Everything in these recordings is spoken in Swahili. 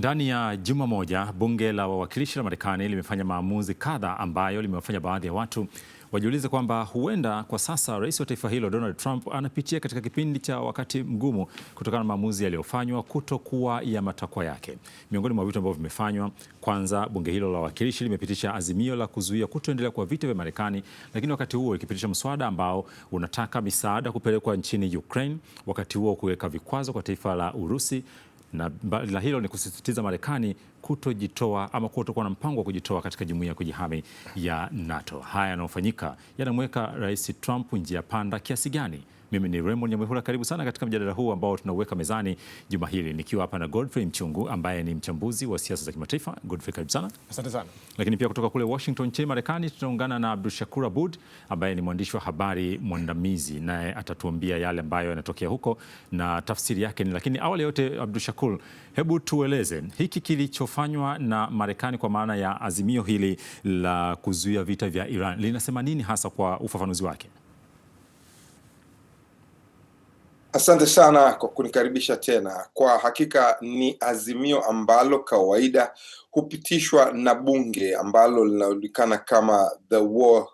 Ndani ya juma moja, bunge la wawakilishi la Marekani limefanya maamuzi kadha ambayo limewafanya baadhi ya watu wajiulize kwamba huenda kwa sasa rais wa taifa hilo Donald Trump anapitia katika kipindi cha wakati mgumu kutokana na maamuzi yaliyofanywa kutokuwa ya matakwa yake. Miongoni mwa vitu ambavyo vimefanywa, kwanza, bunge hilo la wawakilishi limepitisha azimio la kuzuia kutoendelea kwa vita vya Marekani, lakini wakati huo ikipitisha mswada ambao unataka misaada kupelekwa nchini Ukraine, wakati huo kuweka vikwazo kwa taifa la Urusi, na mbali na hilo ni kusisitiza Marekani kutojitoa ama kutokuwa na mpango wa kujitoa katika jumuiya ya kujihami ya NATO. Haya yanayofanyika yanamweka Rais Trump njia panda kiasi gani? Mimi ni Raymond Nyamwihula, karibu sana katika mjadala huu ambao tunauweka mezani juma hili, nikiwa hapa na Godfrey Mchungu ambaye ni mchambuzi wa siasa za kimataifa. Godfrey, karibu sana. Asante sana. Lakini pia kutoka kule Washington nchini Marekani tunaungana na Abdushakur Aboud ambaye ni mwandishi wa habari mwandamizi, naye atatuambia yale ambayo yanatokea huko na tafsiri yake ni. Lakini awali yote, Abdushakur, hebu tueleze hiki kilichofanywa na Marekani kwa maana ya azimio hili la kuzuia vita vya Iran linasema nini hasa kwa ufafanuzi wake? Asante sana kwa kunikaribisha tena. Kwa hakika ni azimio ambalo kawaida hupitishwa na bunge ambalo linajulikana kama the war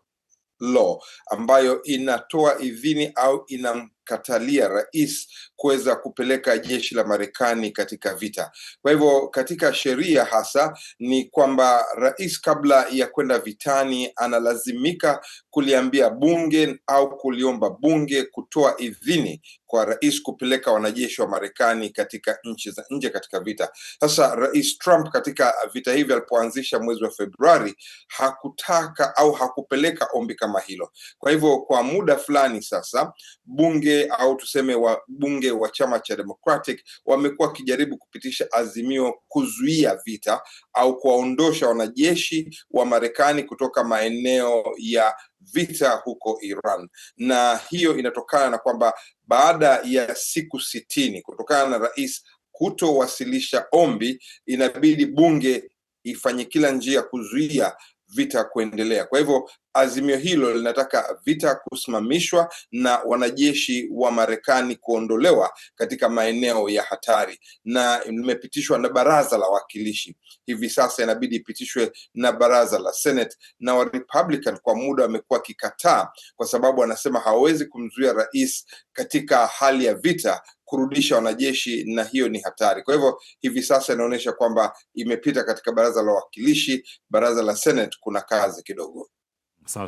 law, ambayo inatoa idhini au inamkatalia rais kuweza kupeleka jeshi la Marekani katika vita. Kwa hivyo katika sheria hasa ni kwamba rais kabla ya kwenda vitani analazimika kuliambia bunge au kuliomba bunge kutoa idhini kwa rais kupeleka wanajeshi wa Marekani katika nchi za nje katika vita. Sasa Rais Trump katika vita hivi alipoanzisha mwezi wa Februari hakutaka au hakupeleka ombi kama hilo. Kwa hivyo kwa muda fulani sasa bunge au tuseme wabunge wa chama cha Democratic wamekuwa wakijaribu kupitisha azimio kuzuia vita au kuwaondosha wanajeshi wa Marekani kutoka maeneo ya vita huko Iran, na hiyo inatokana na kwamba baada ya siku 60 kutokana na rais kutowasilisha ombi, inabidi bunge ifanye kila njia kuzuia vita kuendelea. Kwa hivyo azimio hilo linataka vita kusimamishwa na wanajeshi wa Marekani kuondolewa katika maeneo ya hatari, na limepitishwa na baraza la wawakilishi. Hivi sasa inabidi ipitishwe na baraza la Senate, na wa Republican kwa muda wamekuwa kikataa kwa sababu wanasema hawezi kumzuia rais katika hali ya vita kurudisha wanajeshi, na hiyo ni hatari. Kwa hivyo hivi sasa inaonyesha kwamba imepita katika baraza la wawakilishi, baraza la Senate kuna kazi kidogo.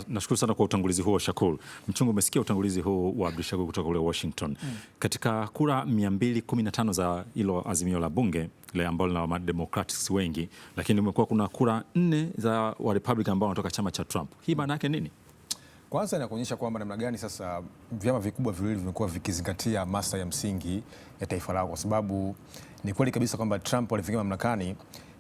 Nashukuru sana kwa utangulizi huo, Shakur. Mchungu, umesikia utangulizi huu wa Abdushakur kutoka kule Washington. Katika kura 215 za hilo azimio la bunge ile ambalo lina Democrats wengi, lakini umekuwa kuna kura 4 za wa Republican ambao wanatoka chama cha Trump. Hii maana yake nini? Kwanza inakuonyesha kwamba namna gani sasa vyama vikubwa viwili vimekuwa vikizingatia maslahi ya msingi ya taifa lao, kwa sababu ni kweli kabisa kwamba Trump alifikia mamlakani,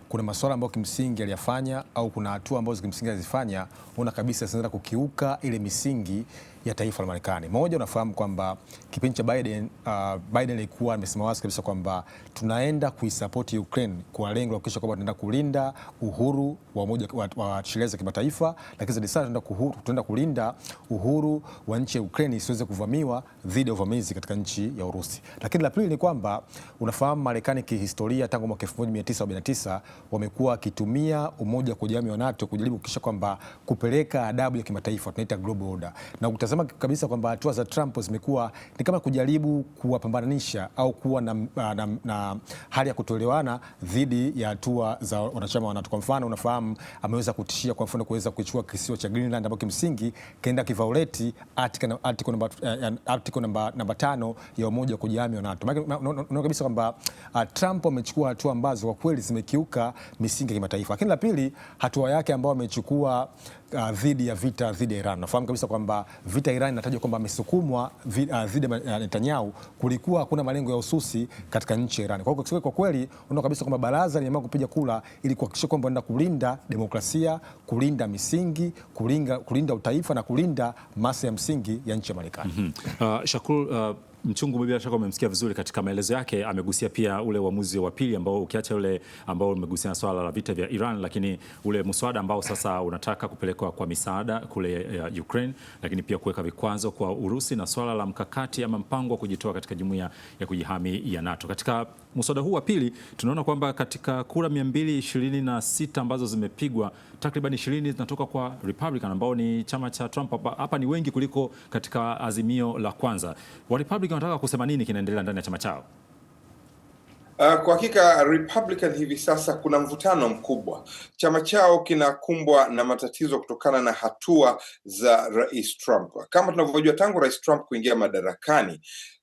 kuna masuala ambayo kimsingi aliyafanya au kuna hatua ambazo kimsingi alizifanya una kabisa zinaenda kukiuka ile misingi ya taifa la Marekani. Moja, unafahamu kwamba kipindi cha Biden alikuwa amesema wazi kabisa kwamba tunaenda kuisupport Ukraine kwa lengo la kuhakikisha kwamba tunaenda kulinda uhuru wa sheria za kimataifa, lakini zaidi sana tunaenda kulinda uhuru wa nchi ya Ukraine isiweze kuvamiwa dhidi ya uvamizi katika nchi ya Urusi. Lakini la pili ni kwamba unafahamu Marekani kihistoria tangu mwaka 1949 wamekuwa wakitumia umoja wa kujihami wa NATO kujaribu kuhakikisha kwamba kupeleka adabu ya kimataifa, tunaita global order. Na utazama kabisa kwamba hatua za Trump zimekuwa ni kama kujaribu kuwapambanisha au kuwa na hali ya kutoelewana dhidi ya hatua za wanachama wa NATO. Kwa mfano, unafahamu ameweza kutishia kwa mfano kuweza kuchukua kisiwa cha Greenland ambapo kimsingi kaenda kivauleti article namba 5 ya umoja wa kujihami wa NATO. Unaona kabisa kwamba Trump amechukua hatua ambazo kwa kweli zimekiuka misingi ya kimataifa. Lakini la pili, hatua yake ambayo amechukua dhidi ya vita dhidi ya Iran. Nafahamu kabisa kwamba vita Iran inatajwa kwamba amesukumwa dhidi ya Netanyahu, kulikuwa hakuna malengo ya hususi katika nchi ya Iran. Kwa kweli unaona kabisa kwamba baraza limeamua kupiga kula ili kuhakikisha kwamba wanaenda kulinda demokrasia, kulinda misingi, kulinda utaifa na kulinda maslahi ya msingi ya nchi ya Marekani. Shakur, Mchungu, bila shaka umemsikia vizuri katika maelezo yake. Amegusia pia ule uamuzi wa pili ambao, ukiacha ule ambao umegusia na swala la vita vya Iran, lakini ule mswada ambao sasa unataka kupelekwa kwa misaada kule Ukraine, lakini pia kuweka vikwazo kwa Urusi na swala la mkakati ama mpango wa kujitoa katika jumuiya ya kujihami ya NATO. Katika mswada huu wa pili tunaona kwamba katika kura 226 ambazo zimepigwa, takriban 20 zinatoka kwa Republican ambao ni chama cha Trump. Hapa ni wengi kuliko katika azimio la kwanza. Wa Republican wanataka kusema nini kinaendelea ndani ya chama chao? Kwa hakika Republican hivi sasa kuna mvutano mkubwa. Chama chao kinakumbwa na matatizo kutokana na hatua za Rais Trump. Kama tunavyojua, tangu Rais Trump kuingia madarakani,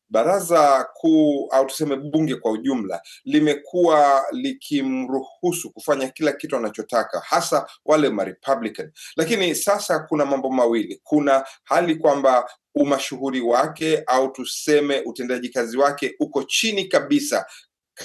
baraza kuu au tuseme bunge kwa ujumla limekuwa likimruhusu kufanya kila kitu anachotaka, hasa wale ma Republican. Lakini sasa kuna mambo mawili. Kuna hali kwamba umashuhuri wake au tuseme utendaji kazi wake uko chini kabisa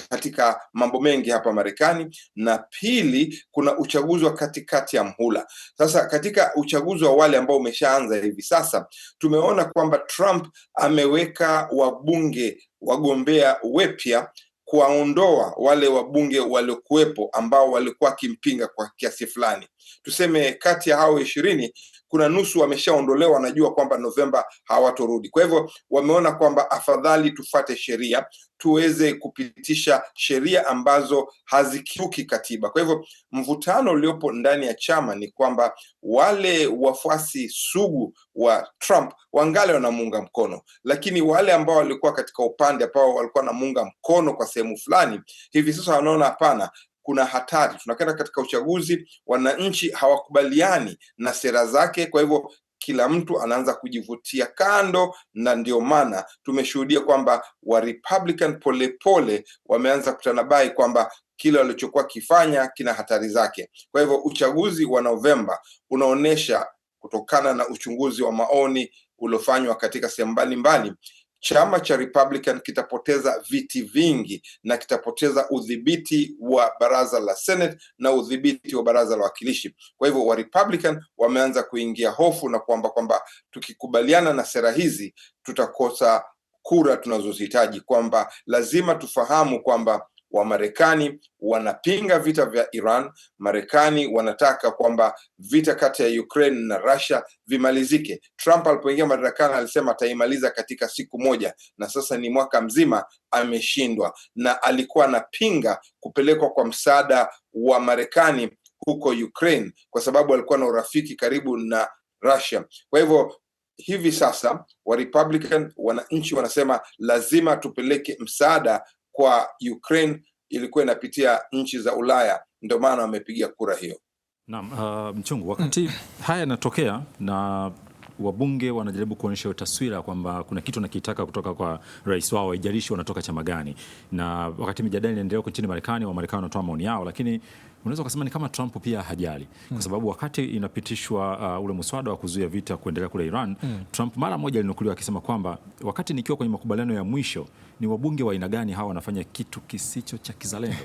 katika mambo mengi hapa Marekani, na pili, kuna uchaguzi wa katikati ya mhula. Sasa katika uchaguzi wa wale ambao umeshaanza hivi sasa, tumeona kwamba Trump ameweka wabunge wagombea wepya kuwaondoa wale wabunge waliokuwepo ambao walikuwa akimpinga kwa kiasi fulani. Tuseme kati ya hao 20 kuna nusu wameshaondolewa, wanajua kwamba Novemba hawatorudi. Kwa hivyo wameona kwamba afadhali tufate sheria, tuweze kupitisha sheria ambazo hazikiuki katiba. Kwa hivyo mvutano uliopo ndani ya chama ni kwamba wale wafuasi sugu wa Trump wangali wanamuunga mkono, lakini wale ambao walikuwa katika upande ambao walikuwa wanamuunga mkono kwa sehemu fulani, hivi sasa wanaona hapana, kuna hatari, tunakwenda katika uchaguzi, wananchi hawakubaliani na sera zake. Kwa hivyo kila mtu anaanza kujivutia kando, na ndio maana tumeshuhudia kwamba wa Republican polepole wameanza kutanabai kwamba kile walichokuwa kifanya kina hatari zake. Kwa hivyo uchaguzi wa Novemba unaonesha, kutokana na uchunguzi wa maoni uliofanywa katika sehemu mbalimbali, chama cha Republican kitapoteza viti vingi na kitapoteza udhibiti wa baraza la Senate na udhibiti wa baraza la wawakilishi. Kwa hivyo wa Republican wameanza kuingia hofu na kwamba tukikubaliana na sera hizi tutakosa kura tunazozihitaji, kwamba lazima tufahamu kwamba Wamarekani wanapinga vita vya Iran. Marekani wanataka kwamba vita kati ya Ukraine na Russia vimalizike. Trump alipoingia madarakani alisema ataimaliza katika siku moja, na sasa ni mwaka mzima ameshindwa, na alikuwa anapinga kupelekwa kwa msaada wa Marekani huko Ukraine kwa sababu alikuwa na urafiki karibu na Russia. Kwa hivyo hivi sasa wa Republican, wananchi wanasema lazima tupeleke msaada kwa Ukraine, ilikuwa inapitia nchi za Ulaya, ndio maana wamepiga kura hiyo. Naam, Mchungu, wakati haya yanatokea na wabunge wanajaribu kuonyesha taswira kwamba kuna kitu nakitaka kutoka kwa rais wao, haijalishi wanatoka chama gani, na wakati mijadala inaendelea nchini Marekani, Wamarekani wanatoa maoni yao, lakini unaweza kusema ni kama Trump pia hajali, kwa sababu wakati inapitishwa ule mswada wa kuzuia vita kuendelea kule Iran, Trump mara moja alinukuliwa akisema kwamba wakati nikiwa kwenye makubaliano ya mwisho, ni wabunge wa aina gani hawa wanafanya kitu kisicho cha kizalendo?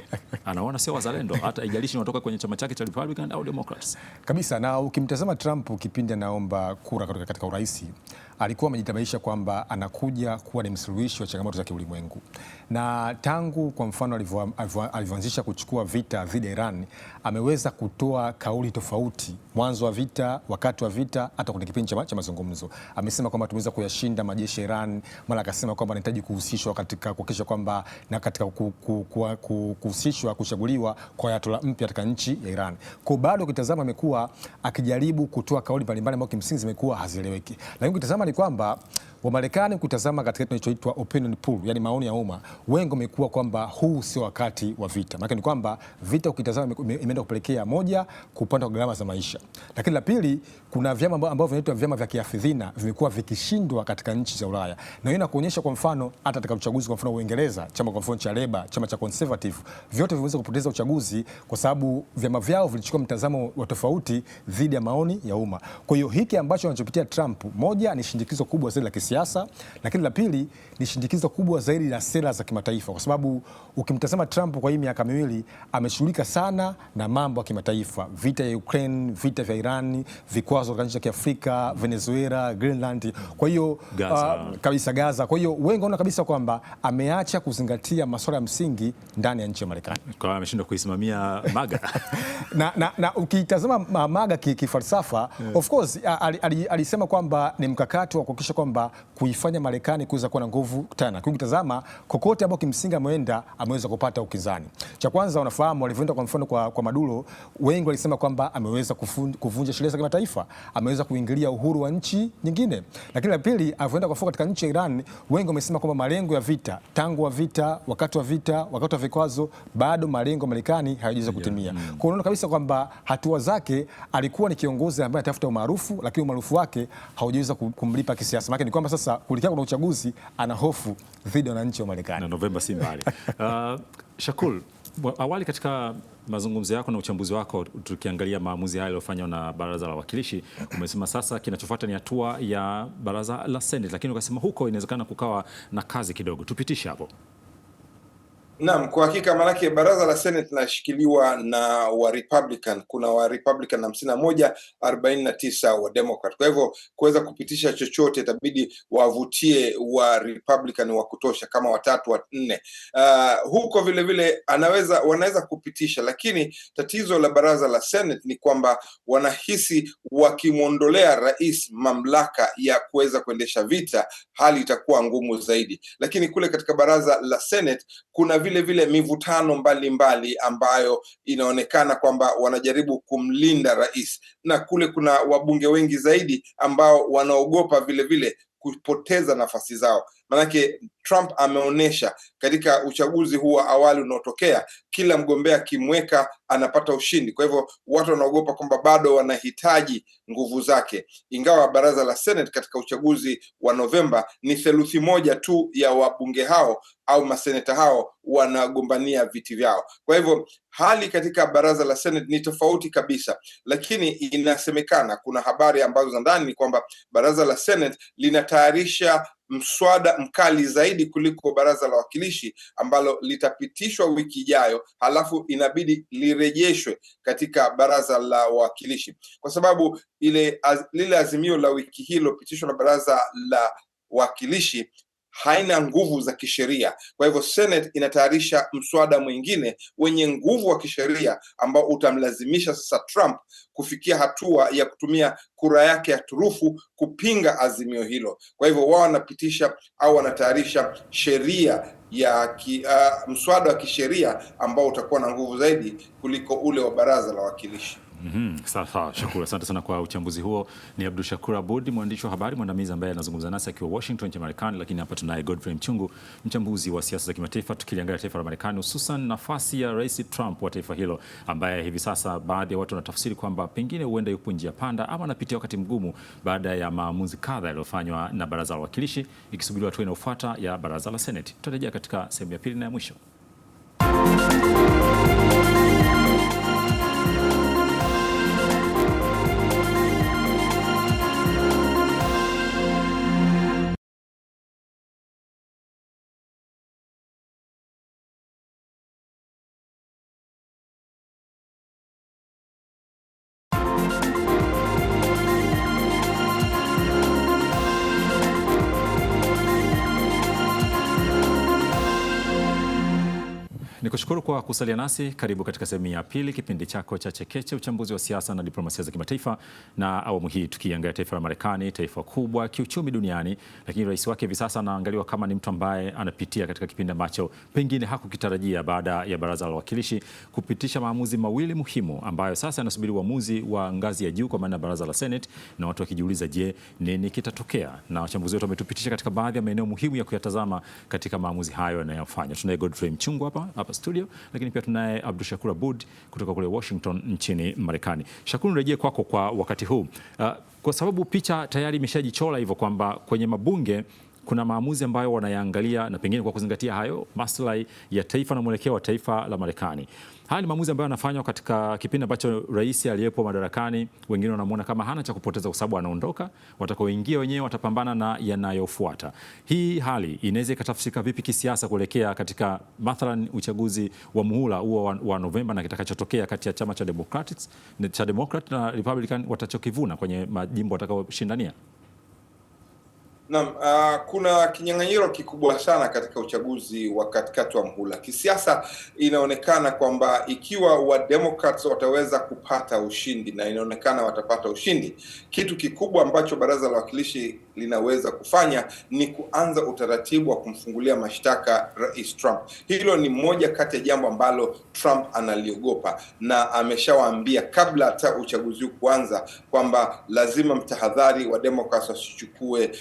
Anaona sio wazalendo, hata haijalishi wanatoka kwenye chama chake cha Republican au Democrats. Kabisa. Na ukimtazama Trump kipindi anaomba kura katika urais, alikuwa amejitabaisha kwamba anakuja kuwa ni msuluhishi wa changamoto za kiulimwengu, na tangu kwa mfano alivyoanzisha kuchukua vita dhidi ya Iran, ameweza kutoa kauli tofauti, mwanzo wa vita, wakati wa vita, hata kwenye kipindi cha mazungumzo. Amesema kwamba tumeweza kuyashinda majeshi ya Iran, mara akasema kwamba anahitaji kuhusishwa katika kuhakikisha kwamba na katika kuhusishwa kuchaguliwa kwa ayatollah mpya katika nchi ya Iran. Kwa bado ukitazama amekuwa akijaribu kutoa kauli mbalimbali ambazo kimsingi zimekuwa hazieleweki, lakini ukitazama ni kwamba Wamarekani kutazama katika kinachoitwa opinion poll, yani maoni ya umma, wengi wamekuwa kwamba huu sio wakati wa vita. Maana ni kwamba vita ukitazama imeenda kupelekea moja, kupanda kwa gharama za maisha, lakini la pili, kuna vyama ambavyo vinaitwa vyama vya kiafidhina vimekuwa vikishindwa katika nchi za Ulaya, na hiyo inakuonyesha kwa mfano hata katika uchaguzi, kwa mfano Uingereza, chama kwa mfano cha Labour, chama cha Conservative, vyote vimeweza kupoteza uchaguzi kwa sababu vyama vyao vilichukua mtazamo wa tofauti dhidi ya maoni ya umma. Kwa hiyo hiki ambacho anachopitia Trump, moja ni shindikizo kubwa zaidi la kisiasa kisiasa, lakini la pili ni shindikizo kubwa zaidi la sera za kimataifa, kwa sababu ukimtazama Trump kwa hii miaka miwili ameshughulika sana na mambo ya kimataifa, vita ya Ukraine, vita vya Iran, vikwazo katika nchi za Kiafrika, Venezuela, Greenland, kwa hiyo kabisa Gaza. Kwa hiyo wengi wanaona kabisa kwamba ameacha kuzingatia masuala ya msingi ndani ya nchi ya Marekani. Kwa hiyo ameshindwa kuisimamia MAGA. na ukitazama MAGA kifalsafa, of course alisema kwamba ni mkakati wa kuhakikisha kwamba kuifanya Marekani kuweza kuwa na nguvu tena. Ukitazama kokote ambao kimsingi ameenda ameweza kupata ukizani. Cha kwanza, unafahamu walivyoenda kwa mfano kwa Maduro, wengi walisema kwamba ameweza kuvunja sheria za kimataifa, ameweza kuingilia uhuru wa nchi nyingine. Lakini la pili, alivyoenda kwa katika nchi ya Iran, wengi wamesema kwamba malengo ya vita, tangu wa vita, wakati wa vita, wakati wa vikwazo, bado malengo ya Marekani hayajaweza kutimia. Kwa unaona kabisa kwamba hatua zake, alikuwa ni kiongozi ambaye anatafuta umaarufu, lakini umaarufu wake haujaweza kumlipa kisiasa. Maana ni kwamba sasa kuelekea kuna uchaguzi, ana hofu dhidi ya wananchi wa Marekani. Na Novemba si mbali. Shakul, awali katika mazungumzo yako na uchambuzi wako, tukiangalia maamuzi hayo yaliyofanywa na Baraza la Wawakilishi, umesema sasa kinachofuata ni hatua ya Baraza la Senate, lakini ukasema huko inawezekana kukawa na kazi kidogo. Tupitishe hapo. Naam, kwa hakika, maanake baraza la Senate linashikiliwa na wa Republican. Kuna wa Republican 51, 49 wa Democrat. Kwa hivyo kuweza kupitisha chochote itabidi wavutie wa Republican wa kutosha kama 3 wa 4. Huko vile vile wanaweza kupitisha, lakini tatizo la baraza la Senate ni kwamba wanahisi wakimwondolea rais mamlaka ya kuweza kuendesha vita, hali itakuwa ngumu zaidi. Lakini kule katika baraza la Senate kuna vile mivutano mbalimbali ambayo inaonekana kwamba wanajaribu kumlinda rais, na kule kuna wabunge wengi zaidi ambao wanaogopa vile kupoteza nafasi zao. Manake Trump ameonyesha katika uchaguzi huu wa awali unaotokea, kila mgombea kimweka anapata ushindi. Kwa hivyo watu wanaogopa kwamba bado wanahitaji nguvu zake, ingawa baraza la Senate katika uchaguzi wa Novemba ni 1/3 tu ya wabunge hao au maseneta hao wanagombania viti vyao. Kwa hivyo hali katika baraza la Senate ni tofauti kabisa, lakini inasemekana, kuna habari ambazo za ndani ni kwamba baraza la Senate linatayarisha mswada mkali zaidi kuliko baraza la wawakilishi ambalo litapitishwa wiki ijayo, halafu inabidi lirejeshwe katika baraza la wawakilishi, kwa sababu lile azimio la wiki hii lilopitishwa na baraza la wawakilishi haina nguvu za kisheria. Kwa hivyo Senate inatayarisha mswada mwingine wenye nguvu wa kisheria ambao utamlazimisha sasa Trump kufikia hatua ya kutumia kura yake ya turufu kupinga azimio hilo. Kwa hivyo wao wanapitisha au wanatayarisha sheria ya mswada wa kisheria ambao utakuwa na nguvu zaidi kuliko ule wa baraza la wawakilishi. Sawa, Shakur, asante sana kwa uchambuzi huo. Ni Abdul Shakur Abud, mwandishi wa habari mwandamizi ambaye anazungumza nasi akiwa Washington nchini Marekani, lakini hapa tunaye Godfrey Mchungu, mchambuzi wa siasa za kimataifa, tukiliangalia taifa la Marekani, hususan nafasi ya Rais Trump wa taifa hilo, ambaye hivi sasa baadhi ya watu wanatafsiri kwamba pengine huenda yupo njia panda ama anapitia wakati mgumu baada ya maamuzi kadha yaliyofanywa na Baraza la Wawakilishi, ikisubiriwa hatua inayofuata ya Baraza la Senate. Tutarejea katika sehemu ya pili na ya mwisho. Nikushukuru kwa kusalia nasi. Karibu katika sehemu ya pili, kipindi chako cha Chekeche, uchambuzi wa siasa na diplomasia za kimataifa, na awamu hii tukiangalia taifa la Marekani, taifa kubwa kiuchumi duniani, lakini rais wake hivi sasa anaangaliwa kama ni mtu ambaye anapitia katika kipindi ambacho pengine hakukitarajia baada ya Baraza la Wawakilishi kupitisha maamuzi mawili muhimu ambayo sasa yanasubiri uamuzi wa ngazi ya juu kwa maana Baraza la Senate, na watu wakijiuliza, je, nini kitatokea? Na wachambuzi wetu wametupitisha katika baadhi ya maeneo muhimu ya kuyatazama katika maamuzi hayo yanayofanywa. Tunaye Godfrey Mchungu hapa studio, lakini pia tunaye Abdul Shakur Abud kutoka kule Washington nchini Marekani. Shakur, nirejee kwako kwa wakati huu, kwa sababu picha tayari imeshajichora hivyo kwamba kwenye mabunge kuna maamuzi ambayo wanayaangalia na pengine kwa kuzingatia hayo maslahi ya taifa na mwelekeo wa taifa la Marekani. Haya ni maamuzi ambayo yanafanywa katika kipindi ambacho rais aliyepo madarakani wengine wanamuona kama hana cha kupoteza kwa sababu anaondoka, watakaoingia wenyewe watapambana na yanayofuata. Hii hali inaweza ikatafsirika vipi kisiasa kuelekea katika mathalan uchaguzi wa muhula huo wa Novemba na kitakachotokea kati ya chama cha Democrat na Republican watachokivuna kwenye majimbo watakaoshindania? Naam, kuna kinyang'anyiro kikubwa sana katika uchaguzi wa katikati wa muhula. Kisiasa inaonekana kwamba ikiwa wa Democrats wataweza kupata ushindi, na inaonekana watapata ushindi, kitu kikubwa ambacho baraza la wawakilishi linaweza kufanya ni kuanza utaratibu wa kumfungulia mashtaka Rais Trump. Hilo ni moja kati ya jambo ambalo Trump analiogopa, na ameshawaambia kabla hata uchaguzi kuanza kwamba lazima mtahadhari wa Democrats wasichukue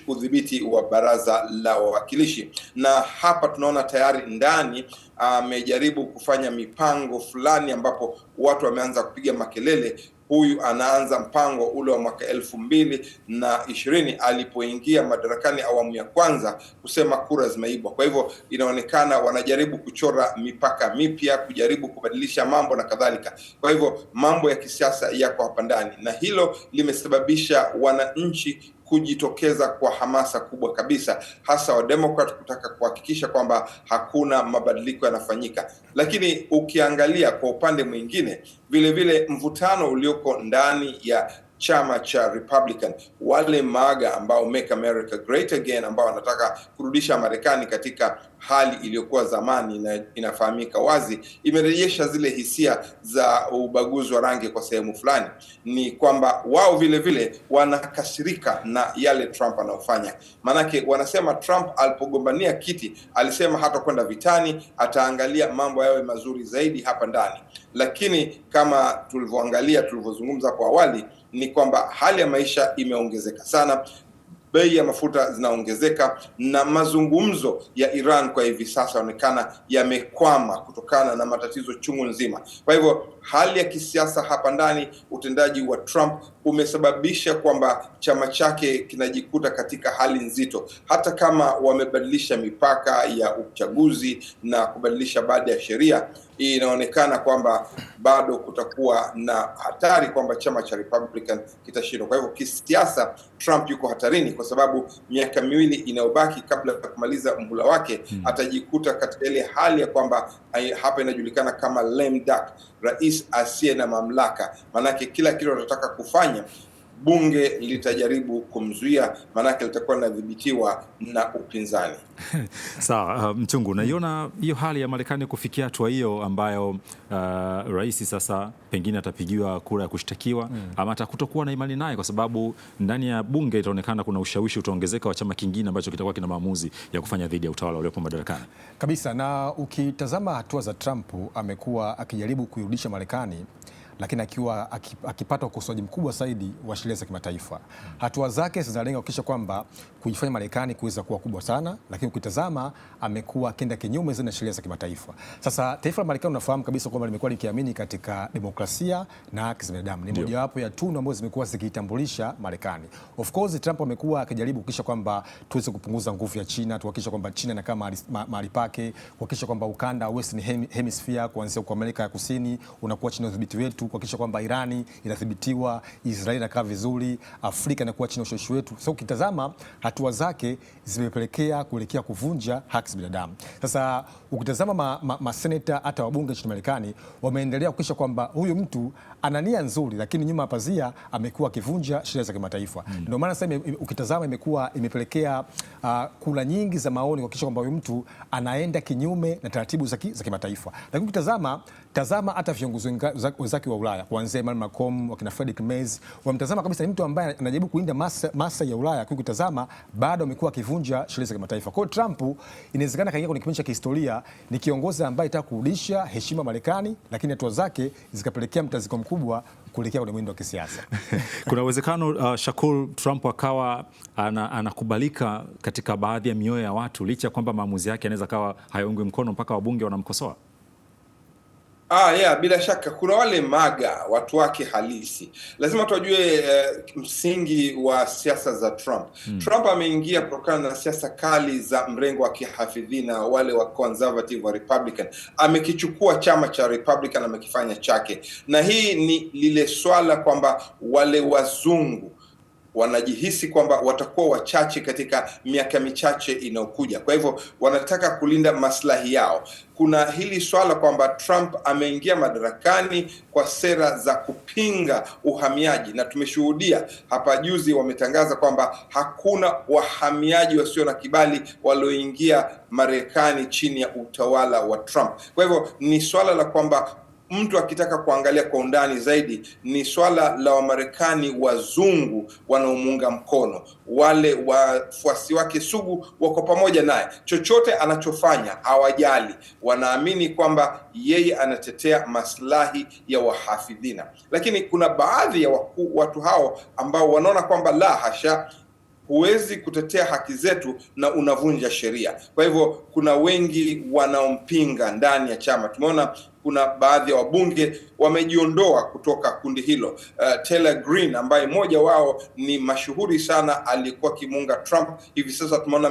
udhibiti wa baraza la wawakilishi. Na hapa tunaona tayari ndani amejaribu kufanya mipango fulani ambapo watu wameanza kupiga makelele. Huyu anaanza mpango ule wa mwaka 2020 alipoingia madarakani awamu ya kwanza, kusema kura zimeibwa. Kwa hivyo inaonekana wanajaribu kuchora mipaka mipya, kujaribu kubadilisha mambo na kadhalika. Kwa hivyo mambo ya kisiasa yako hapa ndani, na hilo limesababisha wananchi kujitokeza kwa hamasa kubwa kabisa, hasa wa Democrat kutaka kuhakikisha kwamba hakuna mabadiliko yanafanyika. Lakini ukiangalia kwa upande mwingine, vile vile mvutano ulioko ndani ya chama cha Republican, wale MAGA ambao Make America Great Again, ambao wanataka kurudisha Marekani katika hali iliyokuwa zamani na inafahamika wazi, imerejesha zile hisia za ubaguzi wa rangi kwa sehemu fulani. Ni kwamba wao vile vile wanakasirika na yale Trump anaofanya. Manake wanasema Trump alipogombania kiti alisema hata kwenda vitani, ataangalia mambo yawe mazuri zaidi hapa ndani. Lakini kama tulivyozungumza kwa awali, ni kwamba hali ya maisha imeongezeka sana, bei ya mafuta zinaongezeka, na mazungumzo ya Iran kwa hivi sasa yanaonekana yamekwama kutokana na matatizo chungu nzima. Kwa hivyo hali ya kisiasa hapa ndani, utendaji wa Trump umesababisha kwamba chama chake kinajikuta katika hali nzito. Hata kama wamebadilisha mipaka ya uchaguzi na kubadilisha baadhi ya sheria, inaonekana kwamba bado kutakuwa na hatari kwamba chama cha Republican kitashindwa. Kwa hivyo kisiasa Trump yuko hatarini, kwa sababu miaka miwili inayobaki kabla ya kumaliza muhula wake atajikuta katika ile hali ya kwamba hapa inajulikana kama lame duck, rais asiye na mamlaka. Manake kila kitu anataka kufanya bunge litajaribu kumzuia, manake litakuwa linadhibitiwa na upinzani. Sawa, Mchungu, naiona hiyo hali ya Marekani kufikia hatua hiyo ambayo rais sasa pengine atapigiwa kura ya kushtakiwa ama atakutokuwa na imani naye, kwa sababu ndani ya bunge itaonekana kuna ushawishi utaongezeka wa chama kingine ambacho kitakuwa kina maamuzi ya kufanya dhidi ya utawala uliopo madarakani kabisa. Na ukitazama hatua za Trump, amekuwa akijaribu kuirudisha Marekani, lakini akiwa akipata ukosoaji mkubwa zaidi wa sheria za kimataifa. Hatua zake zinalenga kuhakikisha kwamba kuifanya Marekani kuweza kuwa kubwa sana, lakini ukitazama amekuwa akienda kinyume na sheria za kimataifa. Sasa taifa la Marekani unafahamu kabisa kwamba limekuwa likiamini katika demokrasia na haki za binadamu. Ni mojawapo ya tunu ambazo zimekuwa zikitambulisha Marekani. Of course Trump amekuwa akijaribu kuhakikisha kwamba tuweze kupunguza nguvu ya China, tuhakikisha kwamba China inakaa mahali pake, kuhakikisha kwamba ukanda wa Western Hemisphere kuanzia kwa Amerika ya Kusini unakuwa chini ya udhibiti wetu, kuhakikisha kwamba Irani inathibitiwa, Israeli inakaa vizuri, Afrika inakuwa chini ya ushawishi wetu. Sasa ukitazama hatua zake zimepelekea kuelekea kuvunja haki za binadamu. Sasa ukitazama maseneta hata wabunge nchini Marekani wameendelea kuhakikisha kwamba huyu mtu ana nia nzuri, lakini nyuma ya pazia amekuwa akivunja sheria za kimataifa. Ndio maana sasa ukitazama imepelekea kura nyingi za maoni kuhakikisha kwamba huyu mtu anaenda kinyume na taratibu za kimataifa. Lakini tazama hata viongozi wenzake wa Ulaya kuanzia Emmanuel Macron, wakina Friedrich Merz, wamtazama kabisa ni mtu ambaye anajaribu kulinda maslahi ya Ulaya, kwa kutazama bado amekuwa akivunja sheria za kimataifa. Kwa hiyo Trump inawezekana kaingia kwenye kipindi cha kihistoria, ni kiongozi ambaye anataka kurudisha heshima Marekani, lakini hatua zake zikapelekea mtaziko mkubwa kuelekea kwenye mwendo wa kisiasa. Kuna uwezekano Shakur, Trump akawa anakubalika katika baadhi ya mioyo ya watu licha kwamba maamuzi yake yanaweza kawa hayaungwi mkono mpaka wabunge wanamkosoa? Yeah, bila shaka kuna wale MAGA watu wake halisi. Lazima tujue msingi wa siasa za Trump. Trump ameingia kutokana na siasa kali za mrengo wa kihafidhina, wale wa conservative wa Republican. Amekichukua chama cha Republican amekifanya chake, na hii ni lile swala kwamba wale wazungu wanajihisi kwamba watakuwa wachache katika miaka michache inayokuja. Kwa hivyo wanataka kulinda maslahi yao. Kuna hili swala kwamba Trump ameingia madarakani kwa sera za kupinga uhamiaji, na tumeshuhudia hapa juzi wametangaza kwamba hakuna wahamiaji wasio na kibali walioingia Marekani chini ya utawala wa Trump. Kwa hivyo ni swala la kwamba mtu akitaka kuangalia kwa undani zaidi ni swala la Wamarekani wazungu wanaomuunga mkono, wale wafuasi wake sugu wako pamoja naye, chochote anachofanya hawajali, wanaamini kwamba yeye anatetea maslahi ya wahafidhina. Lakini kuna baadhi ya watu hao ambao wanaona kwamba la hasha, huwezi kutetea haki zetu na unavunja sheria. Kwa hivyo kuna wengi wanaompinga ndani ya chama. Tumeona kuna baadhi ya wabunge wamejiondoa kutoka kundi hilo. Taylor Greene ambaye mmoja wao ni mashuhuri sana, alikuwa kimunga Trump, hivi sasa tumeona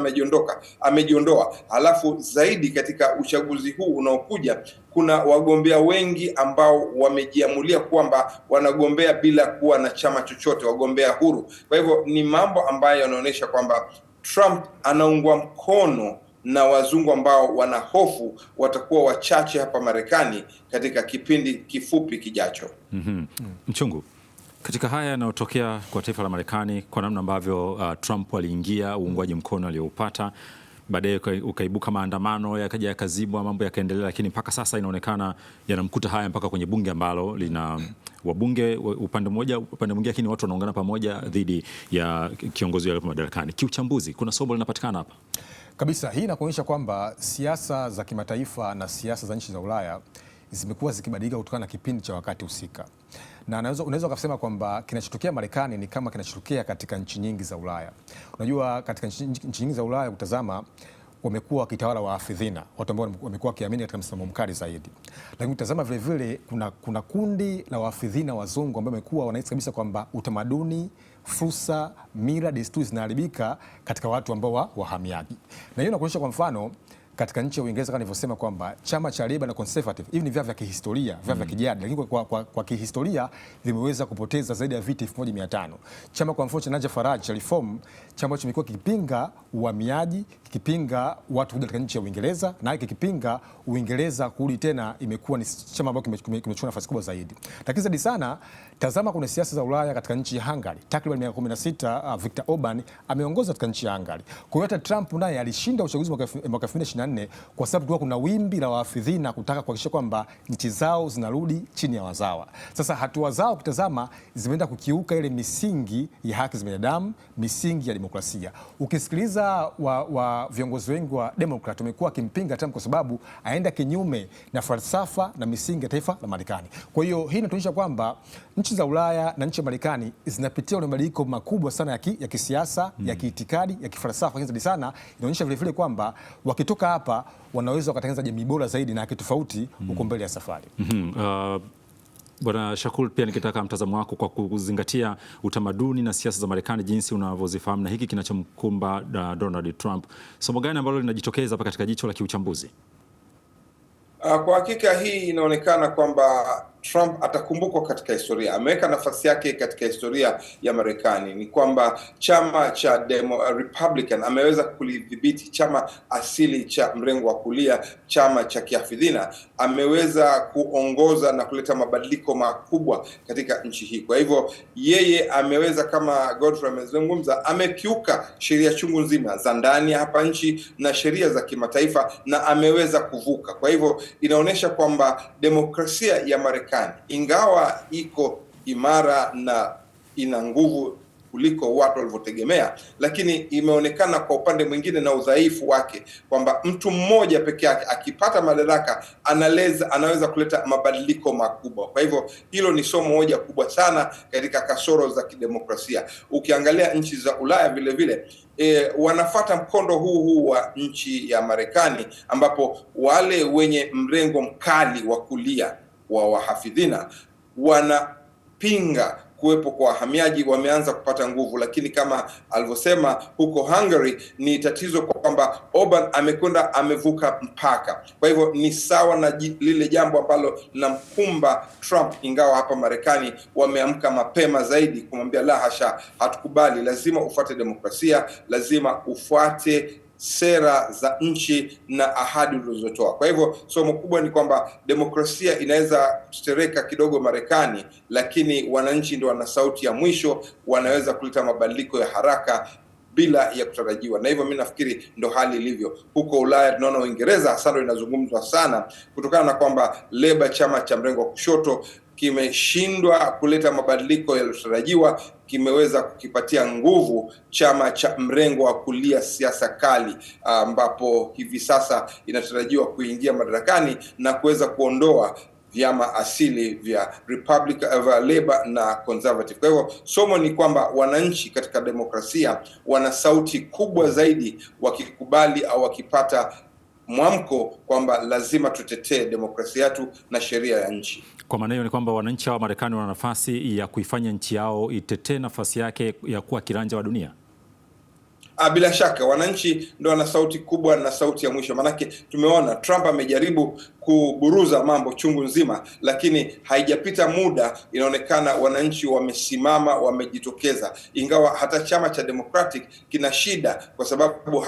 amejiondoa. Halafu zaidi katika uchaguzi huu unaokuja kuna wagombea wengi ambao wamejiamulia kwamba wanagombea bila kuwa na chama chochote, wagombea huru. Kwa hivyo ni mambo ambayo yanaonyesha kwamba Trump anaungwa mkono na wazungu ambao wana hofu watakuwa wachache hapa Marekani katika kipindi kifupi kijacho. Mchungu, katika haya yanayotokea kwa taifa la Marekani, kwa namna ambavyo Trump aliingia, uungwaji mkono alioupata, baadaye ukaibuka maandamano, yakaja yakazibwa, mambo yakaendelea, lakini mpaka sasa inaonekana yanamkuta haya mpaka kwenye bunge ambalo lina wabunge upande mmoja, upande mwingine, lakini watu wanaungana pamoja dhidi ya kiongozi aliyepo madarakani. Kiuchambuzi, kuna somo linapatikana hapa kabisa. Hii inakuonyesha kwamba siasa za kimataifa na siasa za nchi za Ulaya zimekuwa zikibadilika kutokana na kipindi cha wakati husika, na unaweza kusema kwamba kinachotokea Marekani ni kama kinachotokea katika nchi nyingi za Ulaya. Unajua, katika nchi nyingi za Ulaya kutazama, wamekuwa wakitawala wahafidhina, watu ambao wamekuwa wakiamini katika msimamo mkali zaidi. Lakini utazama vile vile kuna kundi la wahafidhina wazungu ambao wamekuwa wanahisi kabisa kwamba utamaduni, fursa, mila, desturi zinaharibika katika watu ambao wahamiaji. Na hiyo inakuonyesha kwa mfano katika nchi ya Uingereza kama nilivyosema kwamba chama cha Labour na Conservative hivi ni vyama vya kihistoria, vyama vya kijadi, lakini kwa kihistoria vimeweza kupoteza zaidi ya viti 1500. Chama kwa mfano cha Nigel Farage cha Reform, chama ambacho kimekuwa kikipinga uhamiaji, kikipinga watu kuja katika nchi ya Uingereza na kikipinga Uingereza kurudi tena, imekuwa ni chama ambacho kimechukua nafasi kubwa zaidi. Lakini zaidi sana, tazama kuna siasa za Ulaya katika nchi ya Hungary. Takriban miaka 16 Viktor Orban ameongoza katika nchi ya Hungary. Kwa hiyo hata Trump naye alishinda uchaguzi mwaka 2024 kwa sababu kuna wimbi la wahafidhina kutaka kuhakikisha kwamba nchi zao zinarudi chini ya wazawa. Sasa hatua zao kutazama zimeenda kukiuka ile misingi ya haki za binadamu, misingi ya demokrasia. Ukisikiliza wa viongozi wengi wa Democrat wamekuwa kimpinga Trump kwa sababu aenda kinyume na falsafa na misingi ya taifa la Marekani. Kwa hiyo hii inatuonyesha kwamba nchi za Ulaya na nchi ya Marekani zinapitia mabadiliko makubwa sana ya kisiasa, ya kiitikadi, ya kifalsafa. Lakini sana inaonyesha vile vile kwamba wakitoka hapa wanaweza wakatengeneza jamii bora zaidi na kitofauti huko mbele ya safari. Bwana Shakul, pia nikitaka mtazamo wako kwa kuzingatia utamaduni na siasa za Marekani jinsi unavyozifahamu na hiki kinachomkumba Donald Trump, somo gani ambalo linajitokeza hapa katika jicho la kiuchambuzi? Kwa hakika hii inaonekana kwamba Trump atakumbukwa katika historia, ameweka nafasi yake katika historia ya Marekani. Ni kwamba chama cha Republican ameweza kulidhibiti, chama asili cha mrengo wa kulia, chama cha kihafidhina, ameweza kuongoza na kuleta mabadiliko makubwa katika nchi hii. Kwa hivyo yeye ameweza, kama Godfrey amezungumza, amekiuka sheria chungu nzima za ndani ya hapa nchi na sheria za kimataifa na ameweza kuvuka. Kwa hivyo inaonyesha kwamba demokrasia ya Marekani ingawa iko imara na ina nguvu kuliko watu walivyotegemea, lakini imeonekana kwa upande mwingine na udhaifu wake, kwamba mtu mmoja peke yake akipata madaraka anaweza kuleta mabadiliko makubwa. Kwa hivyo hilo ni somo moja kubwa sana katika kasoro za kidemokrasia. Ukiangalia nchi za Ulaya vile vile wanafata mkondo huu wa nchi ya Marekani, ambapo wale wenye mrengo mkali wa kulia wa wahafidhina wanapinga kuwepo kwa wahamiaji, wameanza kupata nguvu. Lakini kama alivyosema huko Hungary, ni tatizo kwa kwamba Orban amekwenda amevuka mpaka. Kwa hivyo ni sawa na lile jambo ambalo linamkumba Trump, ingawa hapa Marekani wameamka mapema zaidi kumwambia la hasha, hatukubali, lazima ufuate demokrasia, lazima ufuate sera za nchi na ahadi ulizotoa. Kwa hivyo somo kubwa ni kwamba demokrasia inaweza kutereka kidogo Marekani, lakini wananchi ndio wana sauti ya mwisho, wanaweza kuleta mabadiliko ya haraka bila ya kutarajiwa. Na hivyo mimi nafikiri ndo hali ilivyo huko Ulaya. Tunaona Uingereza hasa ndio inazungumzwa sana kutokana na kwamba Labour, chama cha mrengo wa kushoto, kimeshindwa kuleta mabadiliko yaliyotarajiwa, kimeweza kukipatia nguvu chama cha mrengo wa kulia, siasa kali, ambapo hivi sasa inatarajiwa kuingia madarakani na kuweza kuondoa vyama asili vya Labour na Conservative. Kwa hivyo somo ni kwamba wananchi katika demokrasia wana sauti kubwa zaidi wakikubali au wakipata mwamko kwamba lazima tutetee demokrasia yetu na sheria ya nchi. Kwa maana hiyo ni kwamba wananchi wa Marekani wana nafasi ya kuifanya nchi yao itetee nafasi yake ya kuwa kiranja wa dunia. Bila shaka wananchi ndio wana sauti kubwa na sauti ya mwisho. Manake tumeona Trump amejaribu kuburuza mambo chungu nzima, lakini haijapita muda, inaonekana wananchi wamesimama, wamejitokeza, ingawa hata chama cha Democratic kina shida kwa sababu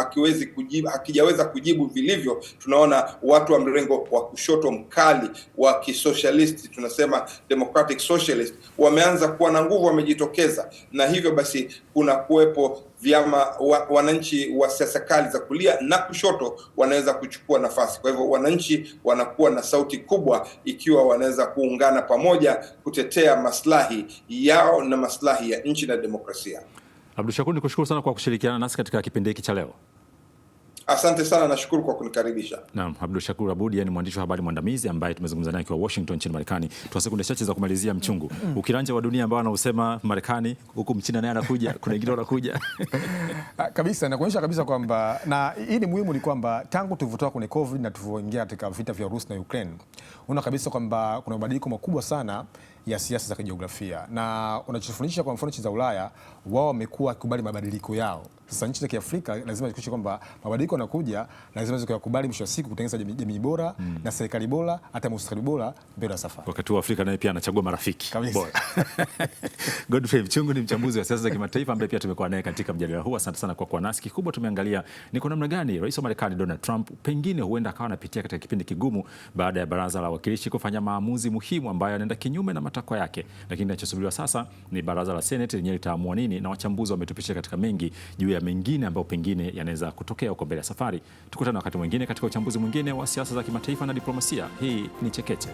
hakijaweza kujibu vilivyo. Tunaona watu wa mrengo wa kushoto mkali wa kisocialist, tunasema Democratic Socialist, wameanza kuwa na nguvu, wamejitokeza, na hivyo basi kuna kuwepo vyama wananchi wa siasa kali za kulia na kushoto wanaweza kuchukua nafasi. Kwa hivyo wananchi wanakuwa na sauti kubwa ikiwa wanaweza kuungana pamoja kutetea maslahi yao na maslahi ya nchi na demokrasia. Abdushakur, nikushukuru sana kwa kushirikiana nasi katika kipindi hiki cha leo. Asante sana, nashukuru kwa kunikaribisha. Naam, Abdushakur Aboud ni mwandishi wa habari mwandamizi ambaye tumezungumza naye kwa Washington nchini Marekani. Tuna sekunde chache za kumalizia mchungu. Ukiranja wa dunia ambao anausema Marekani, huku Mchina naye anakuja, kuna wengine wanakuja. Kabisa, na kuonyesha kabisa kwamba, na hii ni muhimu, ni kwamba tangu tulivyotoka kwenye COVID na tulivyoingia katika vita vya Urusi na Ukraine, unaona kabisa kwamba kuna mabadiliko makubwa sana ya siasa za kijiografia, na unachofundisha kwa mfano nchi za Ulaya, wao wamekuwa kubali mabadiliko yao. Sasa nchi za Kiafrika lazima zikuche kwamba mabadiliko yanakuja, lazima zikubali mwisho wa siku kutengeneza jamii bora na serikali bora, hata mustakabali bora mbele ya safari. Wakati wa Afrika naye pia anachagua marafiki bora. Godfrey Mchungu ni mchambuzi wa siasa za kimataifa ambaye pia tumekuwa naye katika mjadala huu. Asante sana kwa kuwa nasi. Kikubwa tumeangalia ni kwa namna gani Rais wa Marekani Donald Trump pengine huenda akawa anapitia katika kipindi kigumu baada ya Baraza la Wawakilishi kufanya maamuzi muhimu ambayo yanaenda kinyume na matakwa yake. Lakini kinachosubiriwa sasa ni Baraza la Senate lenyewe litaamua nini, na wachambuzi wametupitisha katika mengi juu ya mengine ambayo pengine yanaweza kutokea huko mbele ya safari. Tukutane wakati mwingine katika uchambuzi mwingine wa siasa za kimataifa na diplomasia. Hii ni Chekeche.